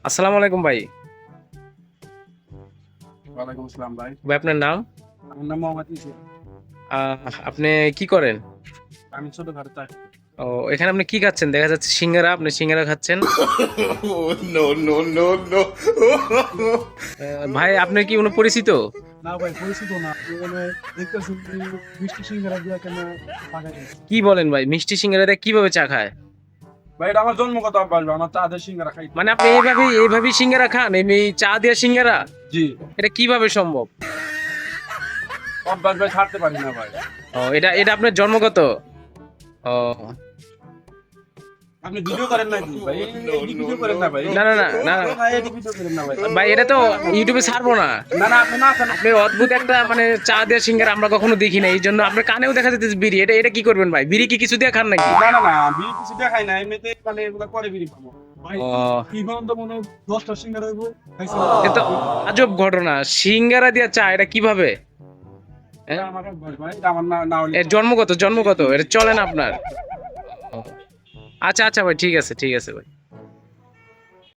আসসালামু আলাইকুম ভাই। ওয়ালাইকুম আসসালাম ভাই। ভাই আপনার নাম? আমার নাম মোহাম্মদ ইসুফ। আপনি কি করেন? আমি ছোটখাটো চাকরি। ও, এখানে আপনি কি খাচ্ছেন? দেখা যাচ্ছে সিঙ্গারা, আপনি সিঙ্গারা খাচ্ছেন। no, no, no, no. ভাই আপনার কি কোনো পরিচিত? না ভাই, পরিচিত না। এখানে দেখতেছি মিষ্টি সিঙ্গারা দিয়া কেন পাঠাই। কি বলেন ভাই, মিষ্টি সিঙ্গারা দিয়ে কিভাবে চা খায়? ভাই এটা আমার জন্মগত অভ্যাস ভাই, আমার চা দিয়ে সিঙ্গারা খাই। মানে আপনি এইভাবেই সিঙ্গারা খান? এই চা দিয়ে সিঙ্গারা? জি, এটা কিভাবে সম্ভব? অভ্যাস ভাই ছাড়তে পারি না ভাই। ও, এটা আপনার জন্মগত? ও, আপনি ভিডিও করেন নাকি ভাই? ভিডিও করেন না ভাই। না না না না না, এই ভিডিও করেন না ভাই। ভাই, এটা তো ইউটিউবে ছাড়বো না। না না, আপনি না খান। আপনি অদ্ভুত একটা মানে চা দিয়ে সিঙ্গারা আমরা কখনো দেখি না, এই জন্য আপনার কানেও দেখা যাচ্ছে বিড়ি। এটা কি করবেন ভাই? বিড়ি কি কিছু দিয়ে খান নাকি? না না না, বিড়ি কিছু দেখাই না, এমনিতে মানে এগুলা করে বিড়ি খাবো ভাই। ও, কি বলুন তো, মনে হয় 10টা সিঙ্গারা হইব। এ তো আজব ঘটনা। সিঙ্গারা দিয়ে চা, এটা কিভাবে? এটা আমার অভ্যাস ভাই, এটা আমার না না হলে এর জন্মগত, এটা চলে না আপনার? ও, আচ্ছা আচ্ছা ভাই, ঠিক আছে ভাই।